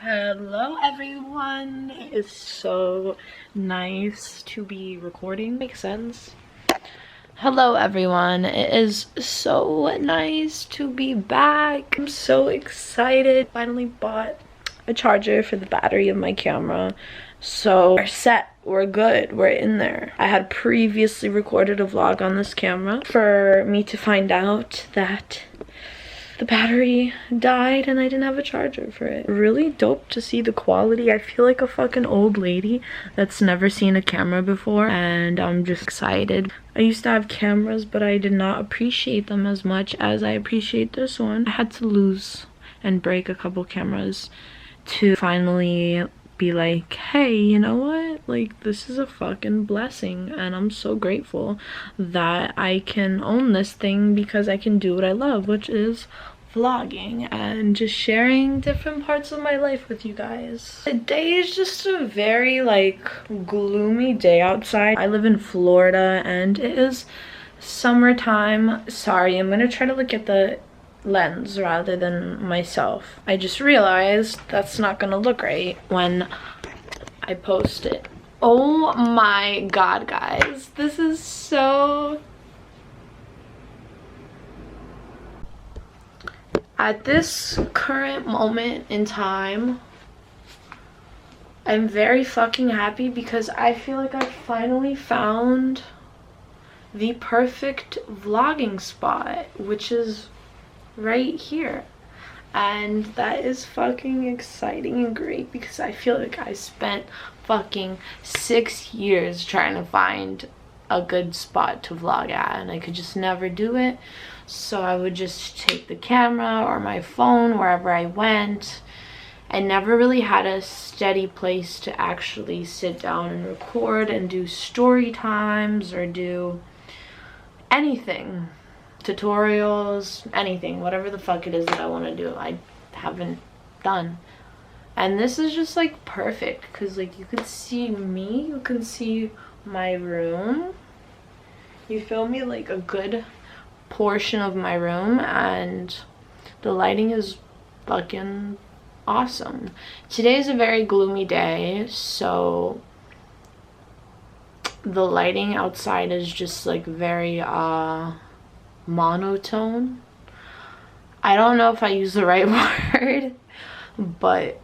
Hello everyone. It is so nice to be recording. Makes sense. Hello everyone. It is so nice to be back. I'm so excited. Finally bought a charger for the battery of my camera. So we're set. We're good. We're in there. I had previously recorded a vlog on this camera for me to find out that the battery died and I didn't have a charger for it. Really dope to see the quality. I feel like a fucking old lady that's never seen a camera before, and I'm just excited. I used to have cameras, but I did not appreciate them as much as I appreciate this one. I had to lose and break a couple cameras to finally be like, hey, you know what, like, this is a fucking blessing, and I'm so grateful that I can own this thing because I can do what I love, which is vlogging and just sharing different parts of my life with you guys. Today is just a very like gloomy day outside. I live in Florida and it is summertime. Sorry, I'm gonna try to look at the lens rather than myself. I just realized that's not gonna look right when I post it. Oh my god, guys, this is so... At this current moment in time, I'm very fucking happy because I feel like I finally found the perfect vlogging spot, which is right here. And that is fucking exciting and great because I feel like I spent fucking 6 years trying to find a good spot to vlog at, and I could just never do it. So I would just take the camera or my phone wherever I went. I never really had a steady place to actually sit down and record and do story times or do anything, tutorials, anything, whatever the fuck it is that I want to do, I haven't done. And this is just like perfect because like you can see me, you can see my room, you feel me, like a good portion of my room, and the lighting is fucking awesome. Today is a very gloomy day, so the lighting outside is just like very monotone. I don't know if I used the right word, but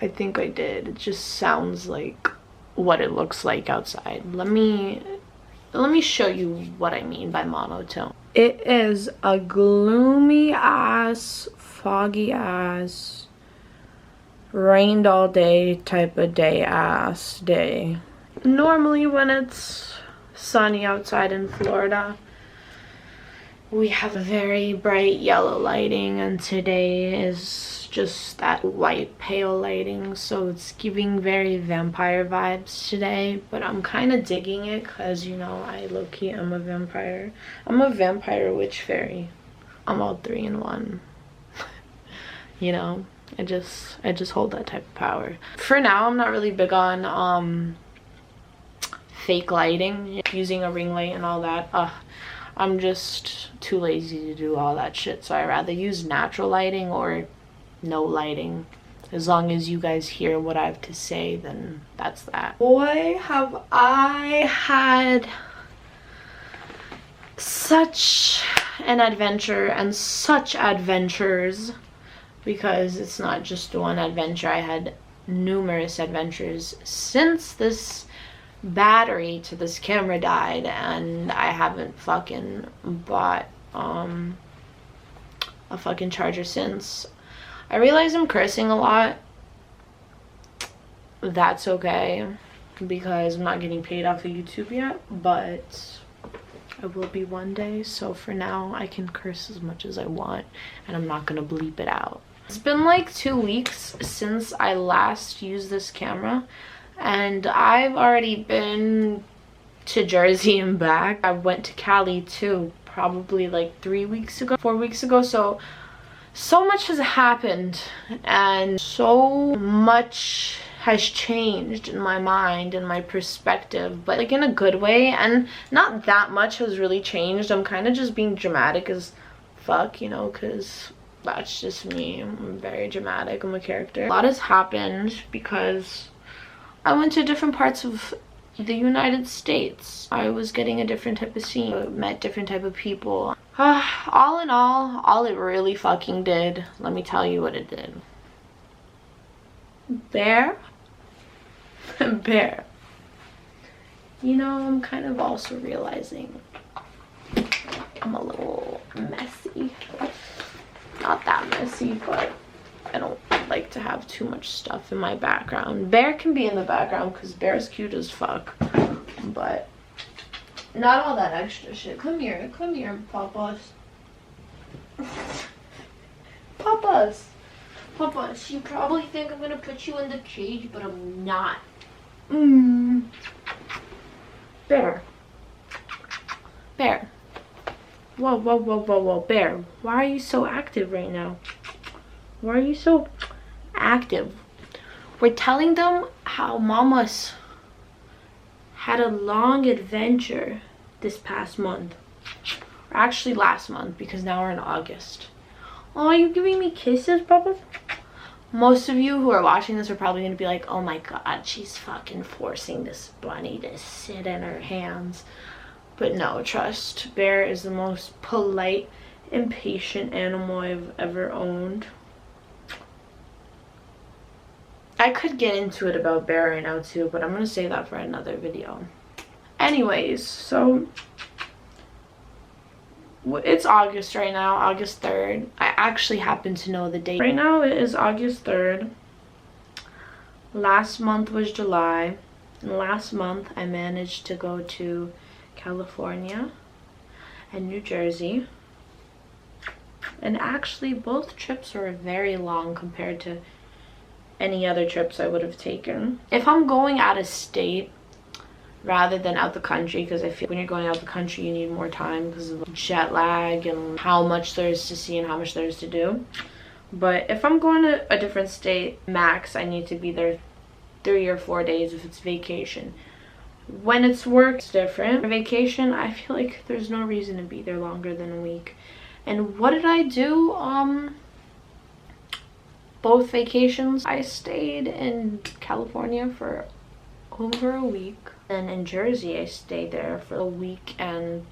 I think I did. It just sounds like what it looks like outside. Let me show you what I mean by monotone. It is a gloomy ass, foggy ass, rained all day type of day ass day. Normally when it's sunny outside in Florida, we have a very bright yellow lighting, and today is just that white pale lighting, so it's giving very vampire vibes today. But I'm kind of digging it because, you know, I low-key am a vampire. I'm a vampire witch fairy. I'm all 3 in 1. You know, I just hold that type of power. For now, I'm not really big on fake lighting, using a ring light and all that. I'm just too lazy to do all that shit, so I rather use natural lighting or no lighting. As long as you guys hear what I have to say, then that's that. Boy, have I had such an adventure and such adventures, because it's not just one adventure. I had numerous adventures since this battery to this camera died, and I haven't fucking bought a fucking charger since. I realize I'm cursing a lot. That's okay because I'm not getting paid off of YouTube yet, but I will be one day. So for now I can curse as much as I want and I'm not gonna bleep it out. It's been like 2 weeks since I last used this camera, and I've already been to Jersey and back. I went to Cali too, probably like 3 weeks ago, 4 weeks ago. So much has happened and so much has changed in my mind and my perspective, but like in a good way, and not that much has really changed. I'm kind of just being dramatic as fuck, you know, because That's just me. I'm very dramatic. I'm a character. A lot has happened because I went to different parts of the United States. I was getting a different type of scene, met different type of people. All in all it really fucking did, let me tell you what it did. Bear. You know, I'm kind of also realizing I'm a little messy. Not that messy, but I don't like to have too much stuff in my background. Bear can be in the background because Bear's cute as fuck, but not all that extra shit. Come here, Papas. Papas, you probably think I'm gonna put you in the cage, but I'm not. Bear. Whoa, Bear. Why are you so active right now? Why are you so active? We're telling them how Mama's had a long adventure this past month. Or actually last month, because now we're in August. Oh, are you giving me kisses, Papa? Most of you who are watching this are probably going to be like, oh my god, she's fucking forcing this bunny to sit in her hands. But no, trust, Bear is the most polite and patient animal I've ever owned. I could get into it about Bear right now too, but I'm going to save that for another video. Anyways, so it's August right now, August 3rd. I actually happen to know the date. Right now it is August 3rd. Last month was July. And last month I managed to go to California and New Jersey. And actually both trips were very long compared to any other trips I would have taken. If I'm going out of state rather than out the country, because I feel when you're going out the country you need more time because of jet lag and how much there is to see and how much there is to do. But if I'm going to a different state, max I need to be there 3 or 4 days if it's vacation. When it's work, it's different. For vacation, I feel like there's no reason to be there longer than a week. And what did I do? Both vacations I stayed in California for over a week. And in Jersey, I stayed there for a week and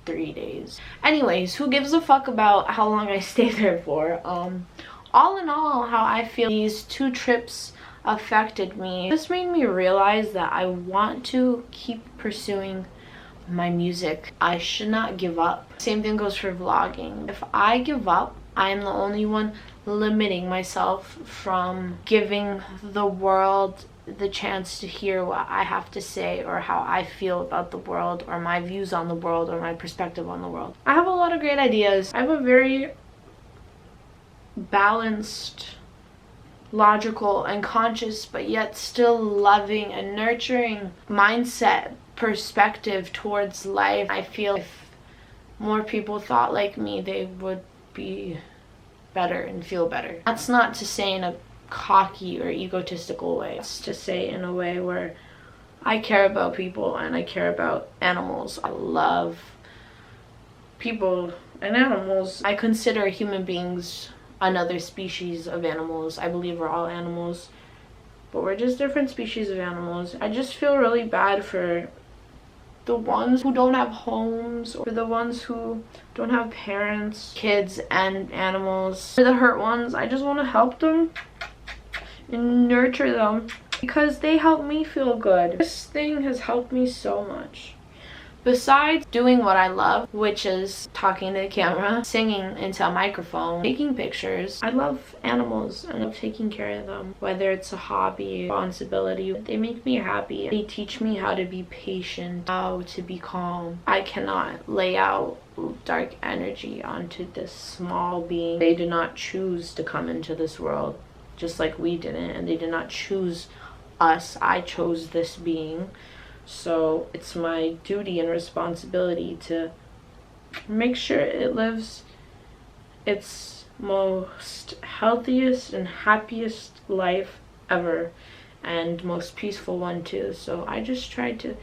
3 days. Anyways, who gives a fuck about how long I stayed there for? All in all, how I feel these 2 trips affected me. This made me realize that I want to keep pursuing my music. I should not give up. Same thing goes for vlogging. If I give up, I am the only one limiting myself from giving the world the chance to hear what I have to say or how I feel about the world or my views on the world or my perspective on the world. I have a lot of great ideas. I have a very balanced, logical and conscious but yet still loving and nurturing mindset, perspective towards life. I feel if more people thought like me, they would be better and feel better. That's not to say in a cocky or egotistical way. It's to say in a way where I care about people and I care about animals. I love people and animals. I consider human beings another species of animals. I believe we're all animals, but we're just different species of animals. I just feel really bad for the ones who don't have homes, or the ones who don't have parents, kids and animals. For the hurt ones, I just want to help them and nurture them because they help me feel good. This thing has helped me so much. Besides doing what I love, which is talking to the camera, singing into a microphone, taking pictures, I love animals and I love taking care of them. Whether it's a hobby, responsibility, they make me happy. They teach me how to be patient, how to be calm. I cannot lay out dark energy onto this small being. They did not choose to come into this world, just like we didn't, and they did not choose us. I chose this being. So it's my duty and responsibility to make sure it lives its most healthiest and happiest life ever, and most peaceful one too. So I just try to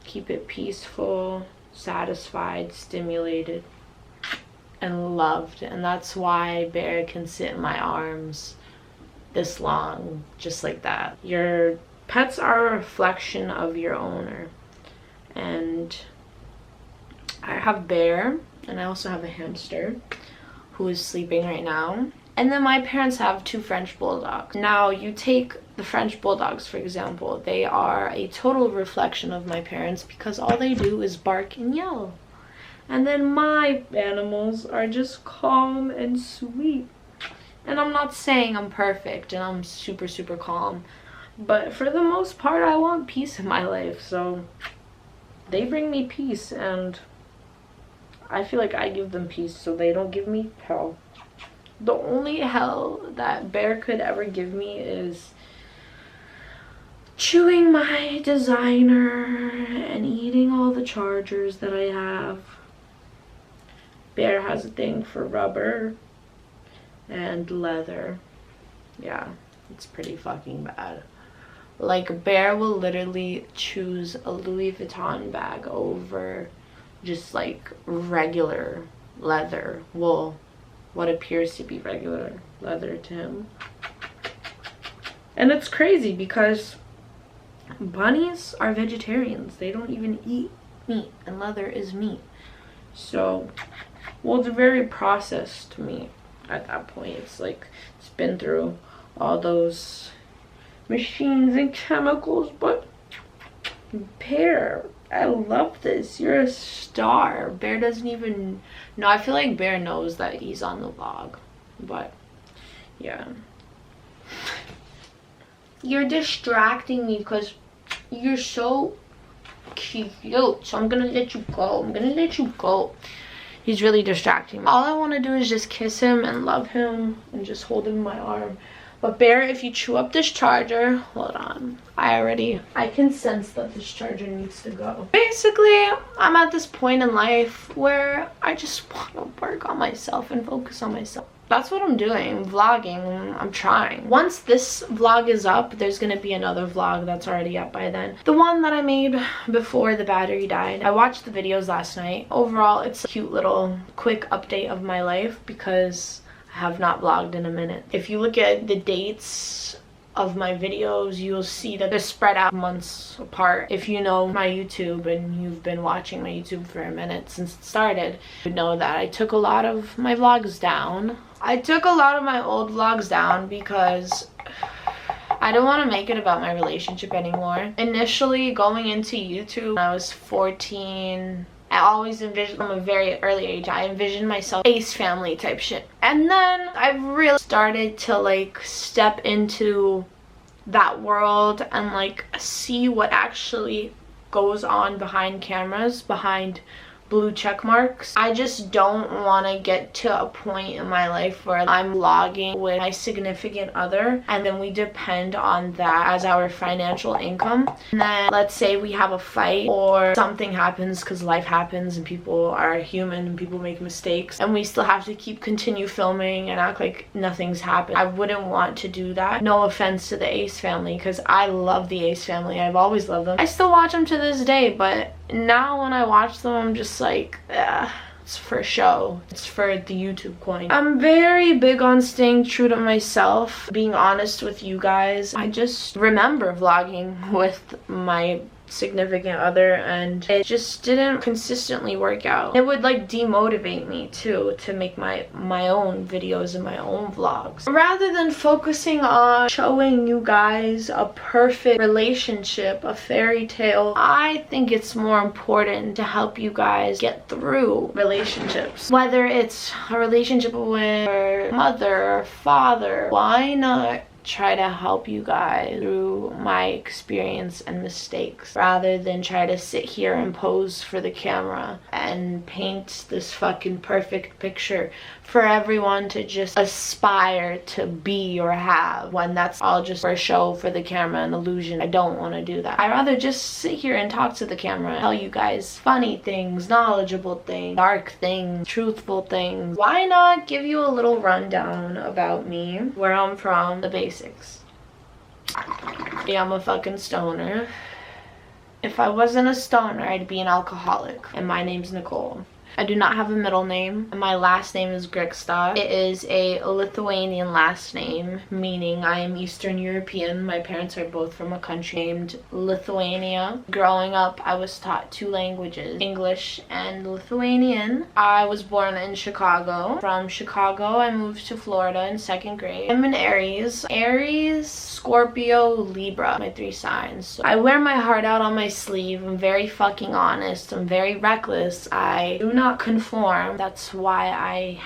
keep it peaceful, satisfied, stimulated, and loved, and that's why Bear can sit in my arms this long, just like that. Your pets are a reflection of your owner, and I have Bear, and I also have a hamster who is sleeping right now. And then my parents have 2 French bulldogs. Now you take the French bulldogs, for example, they are a total reflection of my parents because all they do is bark and yell. And then my animals are just calm and sweet. And I'm not saying I'm perfect and I'm super, super calm, but for the most part, I want peace in my life. So they bring me peace, and I feel like I give them peace, so they don't give me hell. The only hell that Bear could ever give me is chewing my designer and eating all the chargers that I have. Bear has a thing for rubber and leather. Yeah, it's pretty fucking bad. Like, Bear will literally choose a Louis Vuitton bag over just like regular leather wool, what appears to be regular leather to him. And it's crazy because bunnies are vegetarians. They don't even eat meat, and leather is meat. So, well, it's very processed meat at that point. It's like it's been through all those machines and chemicals. But Bear, I love this. You're a star. Bear doesn't even know. I feel like Bear knows that he's on the vlog, but yeah. You're distracting me because you're so cute. So I'm gonna let you go. I'm gonna let you go. He's really distracting me. All I want to do is just kiss him and love him and just hold him in my arm. But Bear, if you chew up this charger, hold on. I can sense that this charger needs to go. Basically, I'm at this point in life where I just want to work on myself and focus on myself. That's what I'm doing, vlogging. I'm trying. Once this vlog is up, there's gonna be another vlog that's already up by then. The one that I made before the battery died. I watched the videos last night. Overall, it's a cute little quick update of my life because I have not vlogged in a minute. If you look at the dates of my videos, you'll see that they're spread out months apart. If you know my YouTube and you've been watching my YouTube for a minute since it started, you know that I took a lot of my vlogs down. I took a lot of my old vlogs down because I don't want to make it about my relationship anymore. Initially, going into YouTube when I was 14, I always envisioned, from a very early age, I envisioned myself Ace Family type shit. And then I really started to like step into that world and like see what actually goes on behind cameras, behind blue check marks. I just don't want to get to a point in my life where I'm vlogging with my significant other and then we depend on that as our financial income. And then let's say we have a fight or something happens, because life happens and people are human and people make mistakes, and we still have to continue filming and act like nothing's happened. I wouldn't want to do that. No offense to the Ace Family, because I love the Ace Family. I've always loved them. I still watch them to this day, but now when I watch them, I'm just like, it's for show. It's for the YouTube coin. I'm very big on staying true to myself, being honest with you guys. I just remember vlogging with my significant other and it just didn't consistently work out. It would like demotivate me too to make my own videos and my own vlogs. Rather than focusing on showing you guys a perfect relationship, a fairy tale, I think it's more important to help you guys get through relationships. Whether it's a relationship with your mother or father, why not try to help you guys through my experience and mistakes rather than try to sit here and pose for the camera and paint this fucking perfect picture for everyone to just aspire to be or have, when that's all just for a show, for the camera, an illusion. I don't want to do that. I'd rather just sit here and talk to the camera, tell you guys funny things, knowledgeable things, dark things, truthful things. Why not give you a little rundown about me, where I'm from, the basics. Yeah, I'm a fucking stoner. If I wasn't a stoner, I'd be an alcoholic. And my name's Nicole. I do not have a middle name. My last name is Grikstad. It is a Lithuanian last name, meaning I am Eastern European. My parents are both from a country named Lithuania. Growing up, I was taught 2 languages, English and Lithuanian. I was born in Chicago. From Chicago, I moved to Florida in 2nd grade. I'm an Aries. Aries, Scorpio, Libra, my 3 signs. So I wear my heart out on my sleeve. I'm very fucking honest. I'm very reckless. I do not conform. That's why I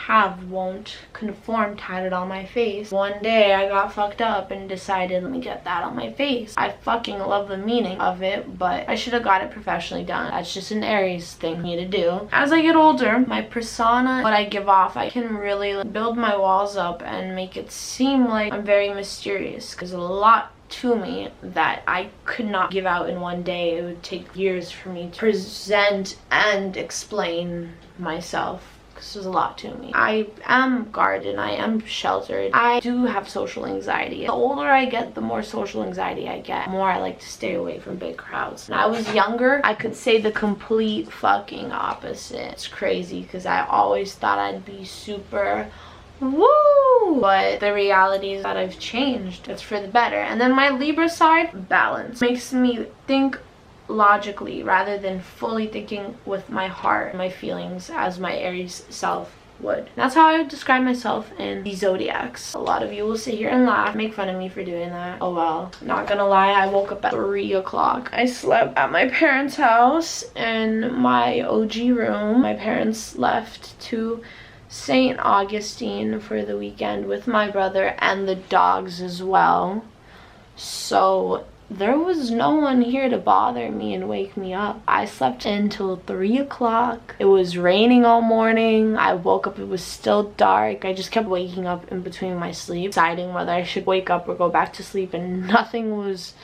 won't conform tatted on my face. One day I got fucked up and decided, let me get that on my face. I fucking love the meaning of it, but I should have got it professionally done. That's just an Aries thing for me to do. As I get older, my persona, what I give off, I can really build my walls up and make it seem like I'm very mysterious, because a lot to me that I could not give out in one day. It would take years for me to present and explain myself, because there's a lot to me. I am guarded, I am sheltered. I do have social anxiety. The older I get, the more social anxiety I get. The more I like to stay away from big crowds. When I was younger, I could say the complete fucking opposite. It's crazy, because I always thought I'd be super woo, but the reality is that I've changed. It's for the better. And then my Libra side, balance, makes me think logically rather than fully thinking with my heart, my feelings, as my Aries self would. That's how I would describe myself in the zodiacs. A lot of you will sit here and laugh, make fun of me for doing that. Oh well. Not gonna lie, I woke up at 3 o'clock. I slept at my parents' house in my OG room. My parents left to St. Augustine for the weekend with my brother and the dogs as well. So there was no one here to bother me and wake me up. I slept until 3 o'clock. It was raining all morning. I woke up, it was still dark. I just kept waking up in between my sleep, deciding whether I should wake up or go back to sleep, and nothing was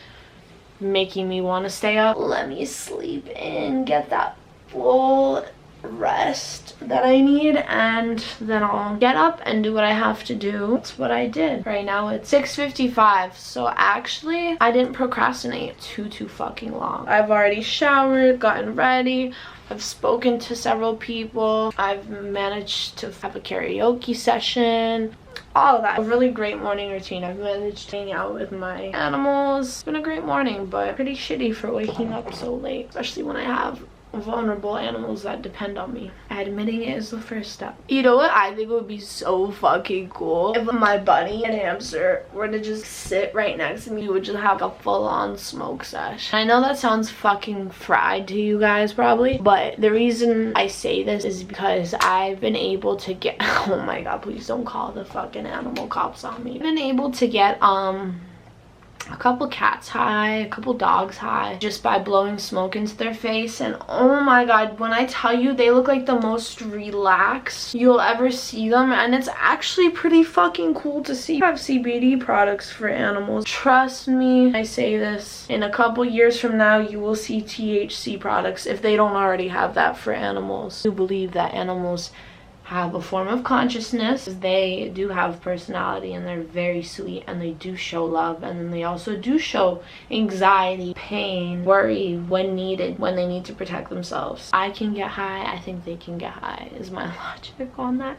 making me want to stay up. Let me sleep in, get that full rest that I need, and then I'll get up and do what I have to do. That's what I did. Right now it's 6:55, so actually I didn't procrastinate too fucking long. I've already showered, gotten ready, I've spoken to several people, I've managed to have a karaoke session, all of that. A really great morning routine. I've managed to hang out with my animals. It's been a great morning, but pretty shitty for waking up so late, especially when I have vulnerable animals that depend on me. Admitting it is the first step. You know what I think would be so fucking cool? If my bunny and hamster were to just sit right next to me, we would just have a full-on smoke sesh. I know that sounds fucking fried to you guys probably, but the reason I say this is because I've been able to get oh my god, please don't call the fucking animal cops on me. I've been able to get a couple cats high, a couple dogs high, just by blowing smoke into their face, and oh my god, when I tell you, they look like the most relaxed you'll ever see them, and it's actually pretty fucking cool to see. I have CBD products for animals. Trust me, I say this, in a couple years from now, you will see THC products, if they don't already have that, for animals. I do believe that animals have a form of consciousness. They do have personality, and they're very sweet, and they do show love, and then they also do show anxiety, pain, worry when needed, when they need to protect themselves. I can get high, I think they can get high, is my logic on that.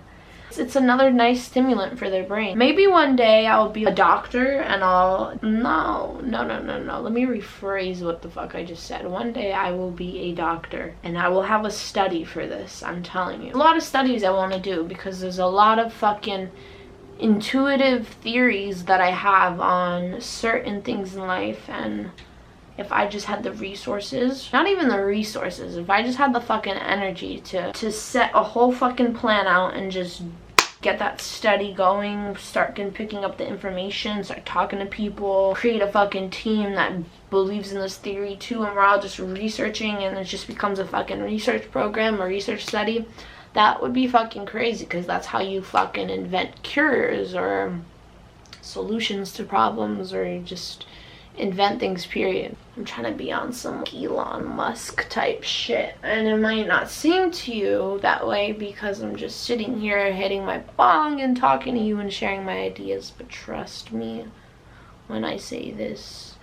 It's another nice stimulant for their brain. Maybe one day I'll be a doctor and no, let me rephrase what the fuck I just said. One day I will be a doctor and I will have a study for this, I'm telling you. A lot of studies I want to do, because there's a lot of fucking intuitive theories that I have on certain things in life, and if I just had the resources, not even the resources, if I just had the fucking energy to set a whole fucking plan out and just get that study going, start picking up the information, start talking to people, create a fucking team that believes in this theory too, and we're all just researching, and it just becomes a fucking research program, a research study, that would be fucking crazy, because that's how you fucking invent cures or solutions to problems, or you just invent things, period. I'm trying to be on some Elon Musk type shit, and it might not seem to you that way because I'm just sitting here hitting my bong and talking to you and sharing my ideas, but trust me when I say this,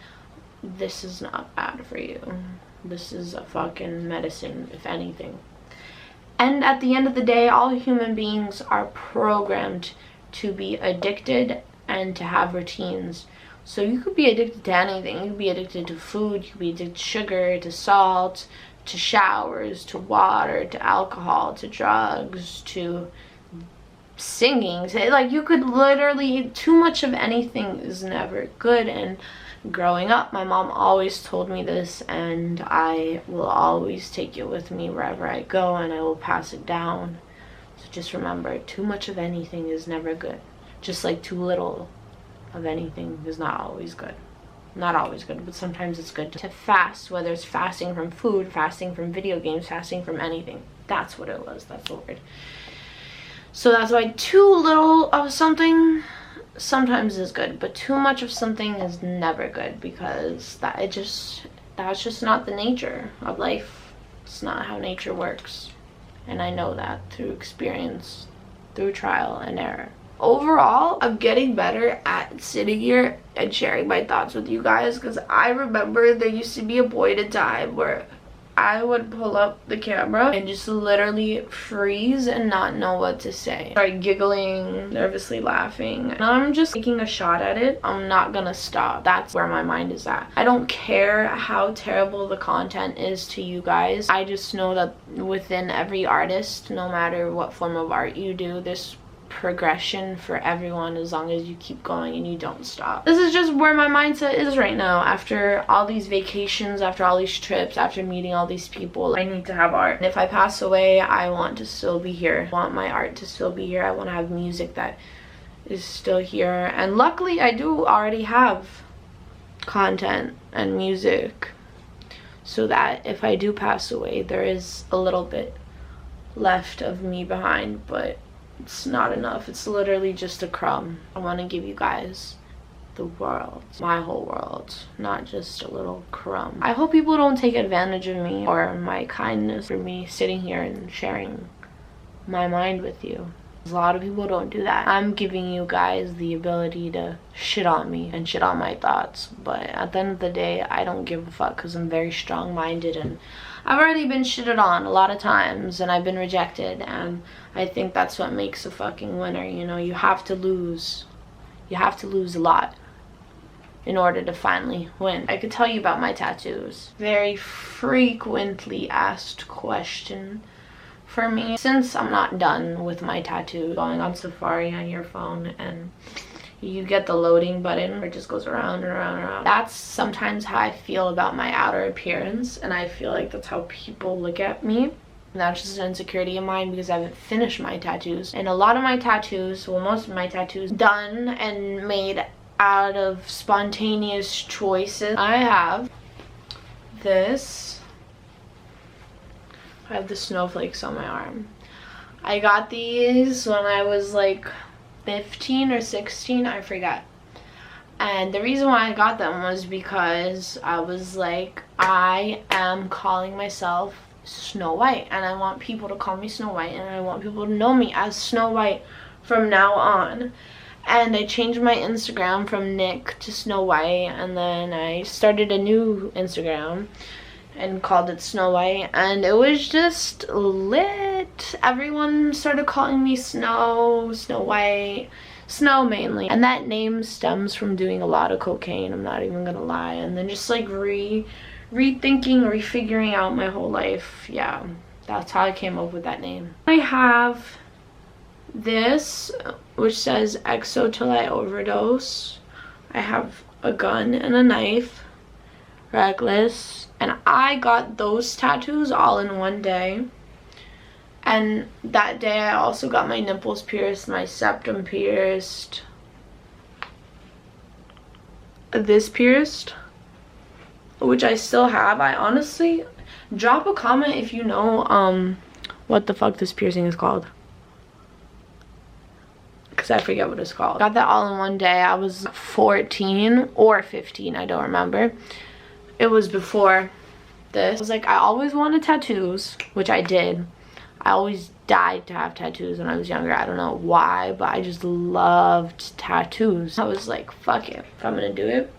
this is not bad for you. This is a fucking medicine, if anything. And at the end of the day, all human beings are programmed to be addicted and to have routines. So you could be addicted to anything. You could be addicted to food, you could be addicted to sugar, to salt, to showers, to water, to alcohol, to drugs, to singing. Like, you could literally, too much of anything is never good. And growing up, my mom always told me this, and I will always take it with me wherever I go, and I will pass it down. So just remember, too much of anything is never good. Just like too little of anything is not always good. Not always good, but sometimes it's good to fast, whether it's fasting from food, fasting from video games, fasting from anything. That's what it was. That's the word. So that's why too little of something sometimes is good, but too much of something is never good, because that's just not the nature of life. It's not how nature works. And I know that through experience, through trial and error. Overall, I'm getting better at sitting here and sharing my thoughts with you guys, because I remember there used to be a point in time where I would pull up the camera and just literally freeze and not know what to say. Start giggling, nervously laughing. And I'm just taking a shot at it. I'm not gonna stop. That's where my mind is at. I don't care how terrible the content is to you guys. I just know that within every artist, no matter what form of art you do, there's progression for everyone as long as you keep going and you don't stop. This is just where my mindset is right now. After all these vacations, after all these trips, after meeting all these people, I need to have art. And if I pass away, I want to still be here. I want my art to still be here. I want to have music that is still here. And luckily, I do already have content and music, so that if I do pass away, there is a little bit left of me behind, but it's not enough. It's literally just a crumb. I want to give you guys the world, my whole world, not just a little crumb. I hope people don't take advantage of me or my kindness for me sitting here and sharing my mind with you. A lot of people don't do that. I'm giving you guys the ability to shit on me and shit on my thoughts, but at the end of the day, I don't give a fuck, because I'm very strong-minded, and I've already been shitted on a lot of times, and I've been rejected, and I think that's what makes a fucking winner. You know, you have to lose. You have to lose a lot in order to finally win. I could tell you about my tattoos. Very frequently asked question for me. Since I'm not done with my tattoo, going on Safari on your phone and you get the loading button where it just goes around and around and around. That's sometimes how I feel about my outer appearance, and I feel like that's how people look at me. And that's just an insecurity of mine, because I haven't finished my tattoos. And a lot of my tattoos, well, most of my tattoos, done and made out of spontaneous choices. I have this. I have the snowflakes on my arm. I got these when I was like 15 or 16, I forgot. And the reason why I got them was because I was like, I am calling myself Snow White, and I want people to call me Snow White, and I want people to know me as Snow White from now on. And I changed my Instagram from Nick to Snow White, and then I started a new Instagram and called it Snow White, and it was just lit. Everyone started calling me Snow White, Snow mainly. And that name stems from doing a lot of cocaine, I'm not even gonna lie, and then just like rethinking, refiguring out my whole life. Yeah, that's how I came up with that name. I have this, which says "Exo till I overdose." I have a gun and a knife, reckless. And I got those tattoos all in one day. And that day I also got my nipples pierced, my septum pierced, this pierced, which I still have. I honestly, drop a comment if you know what the fuck this piercing is called, because I forget what it's called. Got that all in one day. I was 14 or 15, I don't remember. It was before this. I was like, I always wanted tattoos, which I did. I always died to have tattoos when I was younger. I don't know why, but I just loved tattoos. I was like, fuck it. If I'm gonna do it,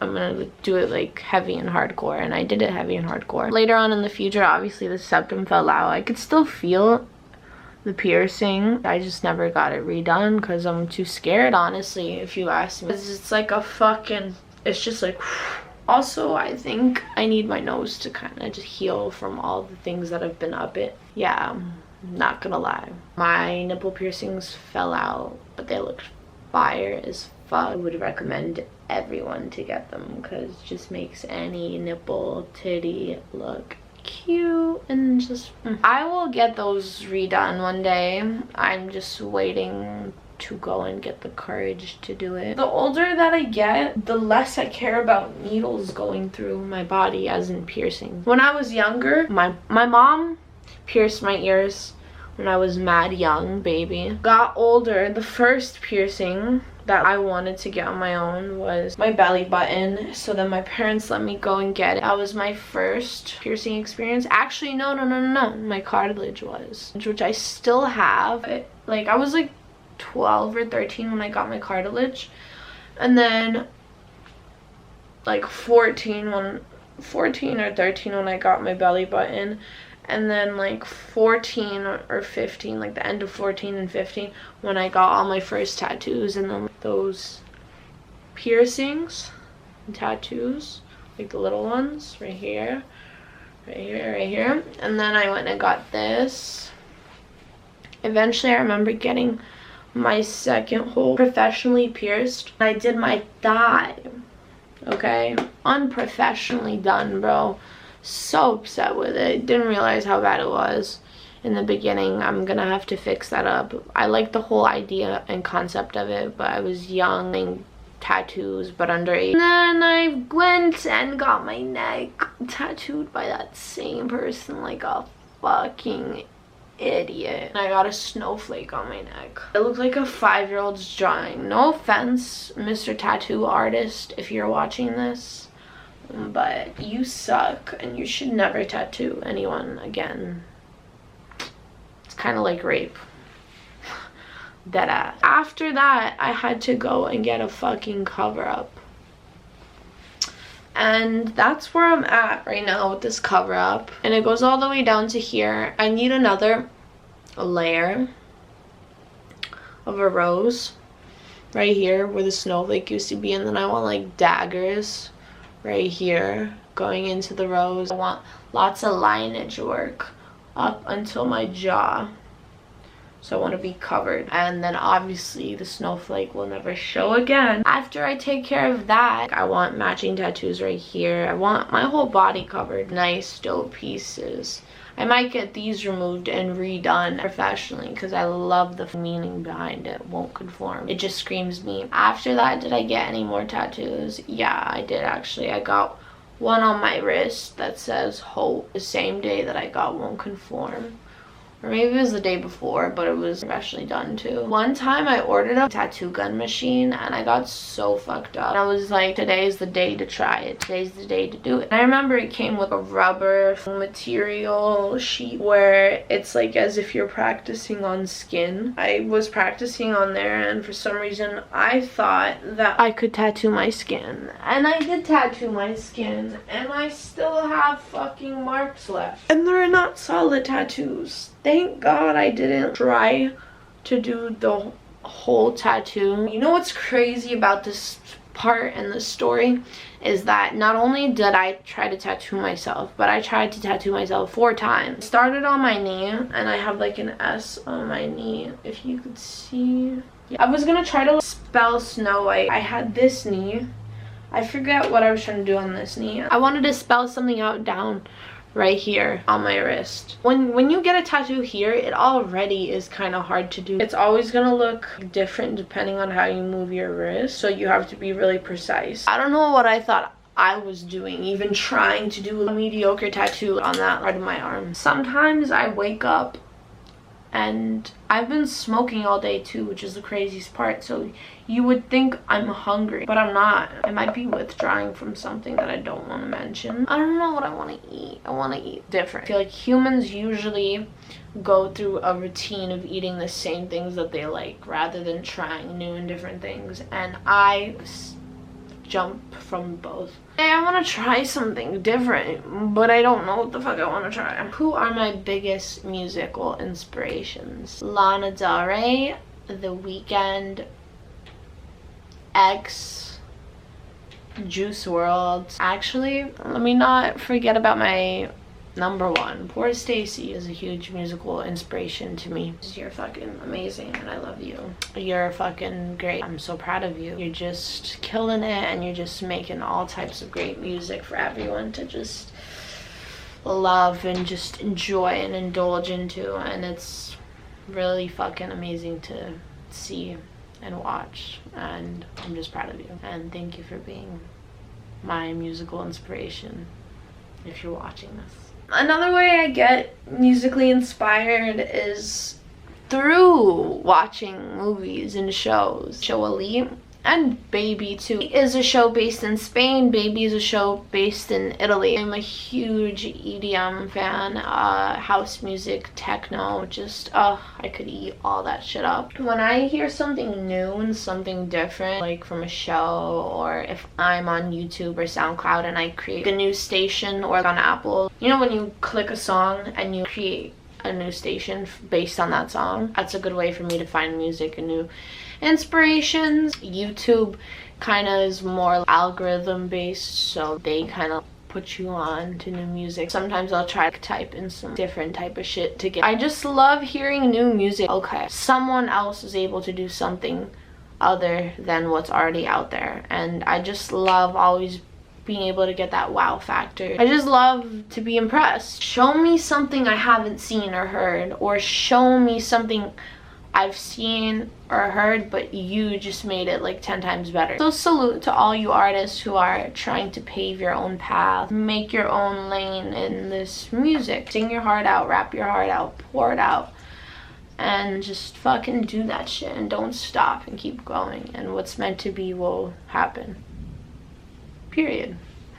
I'm gonna do it like heavy and hardcore, and I did it heavy and hardcore. Later on in the future, obviously the septum fell out. I could still feel the piercing. I just never got it redone because I'm too scared, honestly, if you ask me. It's like a fucking, it's just like, also I think I need my nose to kind of just heal from all the things that have been up it. Yeah, I'm not gonna lie, my nipple piercings fell out, but they looked fire as fuck. I would recommend everyone to get them because it just makes any nipple titty look cute. And just I will get those redone one day. I'm just waiting to go and get the courage to do it. The older that I get, the less I care about needles going through my body, as in piercing. When I was younger, my mom pierced my ears when I was mad young, baby. Got older, the first piercing that I wanted to get on my own was my belly button. So then my parents let me go and get it. That was my first piercing experience. Actually, no. My cartilage was, which I still have. I was like 12 or 13 when I got my cartilage. And then like 14 or 13 when I got my belly button. And then like 14 or 15, like the end of 14 and 15, when I got all my first tattoos. And then those piercings and tattoos, like the little ones right here, right here. And then I went and got this. Eventually I remember getting my second hole professionally pierced. I did my thigh, okay? Unprofessionally done, bro. So upset with it. Didn't realize how bad it was in the beginning. I'm gonna have to fix that up. I like the whole idea and concept of it, but I was young and tattoos, but underage. And then I went and got my neck tattooed by that same person, like a fucking idiot. And I got a snowflake on my neck. It looked like a 5-year-old's drawing. No offense, Mr. Tattoo Artist, if you're watching this, but you suck and you should never tattoo anyone again. It's kind of like rape. Deadass. After that, I had to go and get a fucking cover-up. And that's where I'm at right now with this cover-up. And it goes all the way down to here. I need another layer of a rose right here where the snowflake used to be. And then I want like daggers right here going into the rose. I want lots of lineage work up until my jaw, so I want to be covered. And then obviously the snowflake will never show again. After I take care of that, I want matching tattoos right here. I want my whole body covered. Nice dope pieces. I might get these removed and redone professionally because I love the meaning behind it. Won't conform. It just screams me. After that, did I get any more tattoos? Yeah, I did actually. I got one on my wrist that says hope, the same day that I got won't conform. Or maybe it was the day before, but it was professionally done too. One time I ordered a tattoo gun machine and I got so fucked up. And I was like, today's the day to try it. Today's the day to do it. And I remember it came with a rubber material sheet where it's like as if you're practicing on skin. I was practicing on there and for some reason I thought that I could tattoo my skin. And I did tattoo my skin and I still have fucking marks left. And they're not solid tattoos. Thank God I didn't try to do the whole tattoo. You know what's crazy about this part in the story is that not only did I try to tattoo myself, but I tried to tattoo myself 4 times. I started on my knee and I have like an S on my knee, if you could see. Yeah. I was gonna try to spell Snow White. I had this knee. I forget what I was trying to do on this knee. I wanted to spell something out down right here on my wrist. When you get a tattoo here, it already is kind of hard to do. It's always gonna look different depending on how you move your wrist, so you have to be really precise. I don't know what I thought I was doing, even trying to do a mediocre tattoo on that part of my arm. Sometimes I wake up and I've been smoking all day too, which is the craziest part, so you would think I'm hungry, but I'm not. I might be withdrawing from something that I don't want to mention. I don't know what I want to eat. I want to eat different. I feel like humans usually go through a routine of eating the same things that they like rather than trying new and different things, and I jump from both. Hey, I want to try something different, but I don't know what the fuck I want to try. Who are my biggest musical inspirations? Lana Del Rey, The Weeknd, X, Juice WRLD. Actually, let me not forget about my number one. Poor Stacy is a huge musical inspiration to me. You're fucking amazing and I love you. You're fucking great. I'm so proud of you. You're just killing it and you're just making all types of great music for everyone to just love and just enjoy and indulge into, and it's really fucking amazing to see and watch, and I'm just proud of you and thank you for being my musical inspiration if you're watching this. Another way I get musically inspired is through watching movies and shows. Show Elite and Baby too is a show based in Spain. Baby is a show based in Italy. I'm a huge EDM fan, house music, techno, just I could eat all that shit up. When I hear something new and something different, like from a show, or if I'm on YouTube or SoundCloud and I create a new station, or on Apple, you know when you click a song and you create a new station based on that song, that's a good way for me to find music and new inspirations. YouTube kind of is more algorithm based, so they kind of put you on to new music. Sometimes I'll try to type in some different type of shit to get. I just love hearing new music. Okay, someone else is able to do something other than what's already out there, and I just love always being able to get that wow factor. I just love to be impressed. Show me something I haven't seen or heard, or show me something I've seen or heard, but you just made it like 10 times better. So salute to all you artists who are trying to pave your own path, make your own lane in this music. Sing your heart out, rap your heart out, pour it out, and just fucking do that shit and don't stop and keep going, and what's meant to be will happen.